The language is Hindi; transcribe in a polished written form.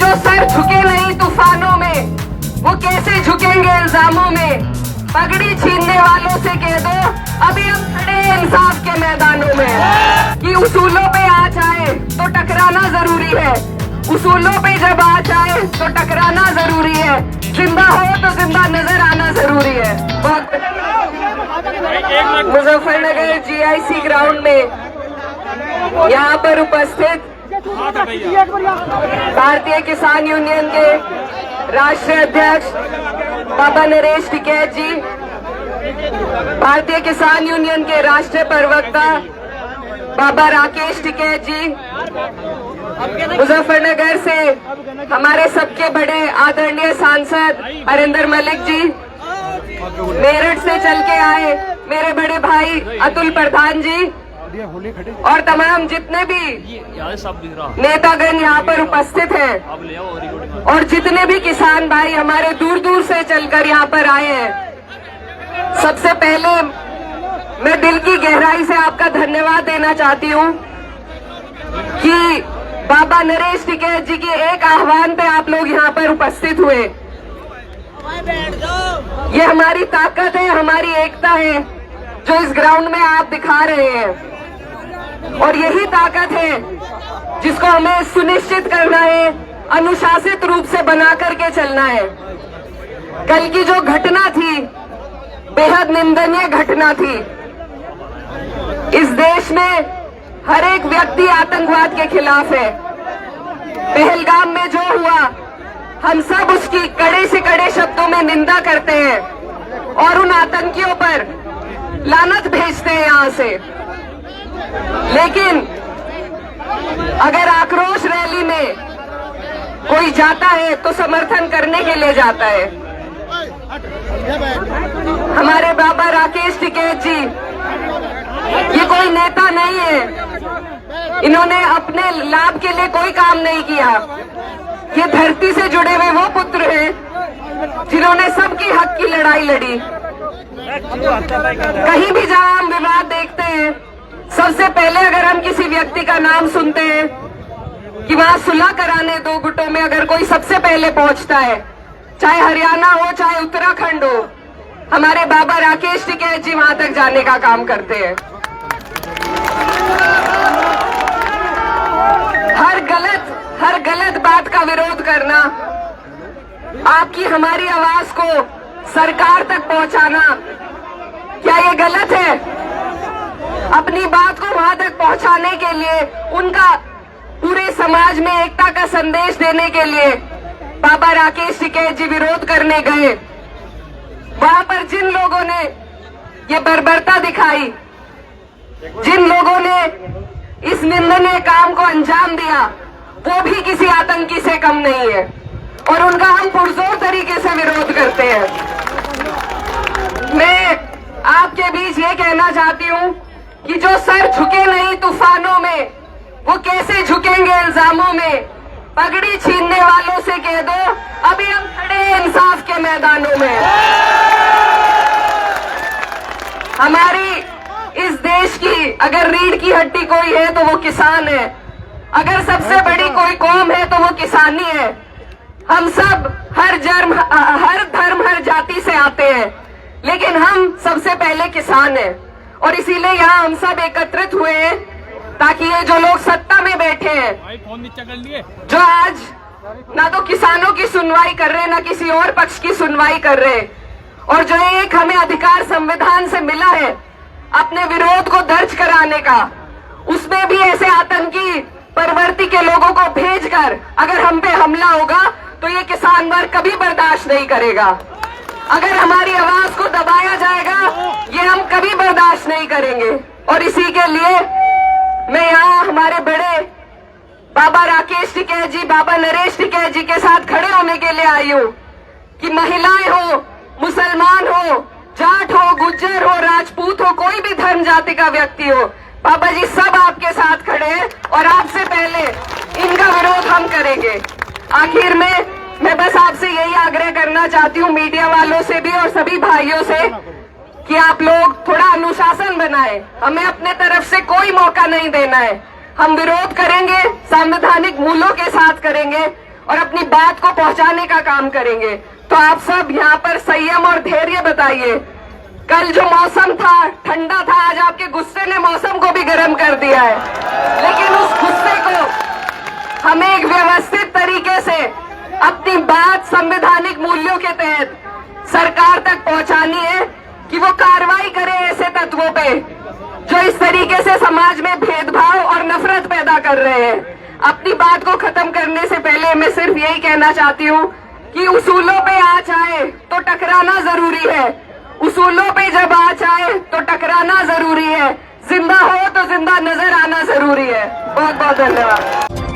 जो सर झुके नहीं तूफानों में, वो कैसे झुकेंगे इल्जामों में। पगड़ी छीनने वालों से कह दो अभी हम खड़े हैं इंसाफ के मैदानों में। कि उसूलों पे आ जाए तो टकराना जरूरी है, उसूलों पे जब आ जाए तो टकराना जरूरी है। जिंदा हो तो जिंदा नजर आना जरूरी है। मुजफ्फरनगर GIC ग्राउंड में यहाँ पर उपस्थित भारतीय किसान यूनियन के राष्ट्रीय अध्यक्ष बाबा नरेश टिकैत जी, भारतीय किसान यूनियन के राष्ट्रीय प्रवक्ता बाबा राकेश टिकैत जी, मुजफ्फरनगर से हमारे सबके बड़े आदरणीय सांसद हरिंदर मलिक जी, मेरठ से चल के आए मेरे बड़े भाई अतुल प्रधान जी और तमाम जितने भी नेतागण यहाँ पर उपस्थित हैं और जितने भी किसान भाई हमारे दूर दूर से चलकर यहाँ पर आए हैं। सबसे पहले मैं दिल की गहराई से आपका धन्यवाद देना चाहती हूँ कि बाबा नरेश टिकैत जी के एक आह्वान पे आप लोग यहाँ पर उपस्थित हुए। ये हमारी ताकत है, हमारी एकता है जो इस ग्राउंड में आप दिखा रहे हैं और यही ताकत है जिसको हमें सुनिश्चित करना है, अनुशासित रूप से बना करके चलना है। कल की जो घटना थी बेहद निंदनीय घटना थी। इस देश में हर एक व्यक्ति आतंकवाद के खिलाफ है। पहलगाम में जो हुआ हम सब उसकी कड़े से कड़े शब्दों में निंदा करते हैं और उन आतंकियों पर लानत भेजते हैं यहाँ से। लेकिन अगर आक्रोश रैली में कोई जाता है तो समर्थन करने के लिए जाता है। हमारे बाबा राकेश टिकैत जी ये कोई नेता नहीं है, इन्होंने अपने लाभ के लिए कोई काम नहीं किया। ये धरती से जुड़े हुए वो पुत्र हैं जिन्होंने सबकी हक की लड़ाई लड़ी। कहीं भी जहां हम विवाद देखते हैं, सबसे पहले अगर हम किसी व्यक्ति का नाम सुनते हैं कि वहां सुलह कराने दो गुटों में अगर कोई सबसे पहले पहुंचता है, चाहे हरियाणा हो चाहे उत्तराखंड हो, हमारे बाबा राकेश टिकैत जी वहां तक जाने का काम करते हैं। हर गलत बात का विरोध करना, आपकी हमारी आवाज को सरकार तक पहुंचाना, क्या ये गलत है? अपनी बात को वहां तक पहुंचाने के लिए, उनका पूरे समाज में एकता का संदेश देने के लिए बाबा राकेश टिकैत जी विरोध करने गए। वहां पर जिन लोगों ने ये बर्बरता दिखाई, जिन लोगों ने इस निंदनीय काम को अंजाम दिया, वो भी किसी आतंकी से कम नहीं है और उनका हम पुरजोर तरीके से विरोध करते हैं। मैं आपके बीच ये कहना चाहती हूँ कि जो सर झुके नहीं तूफानों में, वो कैसे झुकेंगे इल्जामों में। पगड़ी छीनने वालों से कह दो अभी हम खड़े हैं इंसाफ के मैदानों में। हमारी इस देश की अगर रीढ़ की हड्डी कोई है तो वो किसान है। अगर सबसे बड़ी कोई कौम है तो वो किसानी है। हम सब हर धर्म हर जाति से आते हैं, लेकिन हम सबसे पहले किसान हैं और इसीलिए यहाँ हम सब एकत्रित हुए हैं ताकि ये जो लोग सत्ता में बैठे हैं, जो आज ना तो किसानों की सुनवाई कर रहे हैं ना किसी और पक्ष की सुनवाई कर रहे हैं, और जो एक हमें अधिकार संविधान से मिला है अपने विरोध को दर्ज कराने का, उसमें भी ऐसे आतंकी प्रवृत्ति के लोगों को भेजकर अगर हम पे हमला होगा तो ये किसान वर्ग कभी बर्दाश्त नहीं करेगा। अगर हमारी आवाज को दबाया जाएगा ये हम कभी बर्दाश्त नहीं करेंगे। और इसी के लिए मैं यहाँ हमारे बड़े बाबा राकेश टिकैत जी, बाबा नरेश टिकैत जी के साथ खड़े होने के लिए आई हूँ कि महिलाएं हो, मुसलमान हो, जाट हो, गुज्जर हो, राजपूत हो, कोई भी धर्म जाति का व्यक्ति हो, बाबा जी सब आपके साथ खड़े हैं और आपसे पहले इनका विरोध हम करेंगे। आखिर में मैं बस आपसे यही आग्रह करना चाहती हूँ, मीडिया वालों से भी और सभी भाइयों से, कि आप लोग थोड़ा अनुशासन बनाएं। हमें अपने तरफ से कोई मौका नहीं देना है। हम विरोध करेंगे, संवैधानिक मूल्यों के साथ करेंगे और अपनी बात को पहुंचाने का काम करेंगे। तो आप सब यहाँ पर संयम और धैर्य बताइए। कल जो मौसम था ठंडा था, आज आपके गुस्से ने मौसम को भी गर्म कर दिया है, लेकिन उस गुस्से को हमें एक व्यवस्थित तरीके से अपनी बात संवैधानिक मूल्यों के तहत सरकार तक पहुंचानी है कि वो कार्रवाई करे ऐसे तत्वों पे जो इस तरीके से समाज में भेदभाव और नफरत पैदा कर रहे हैं। अपनी बात को खत्म करने से पहले मैं सिर्फ यही कहना चाहती हूँ कि उसूलों पे आँच आए तो टकराना जरूरी है। उसूलों पे जब आँच आए तो टकराना जरूरी है। जिंदा हो तो जिंदा नजर आना जरूरी है। बहुत बहुत धन्यवाद।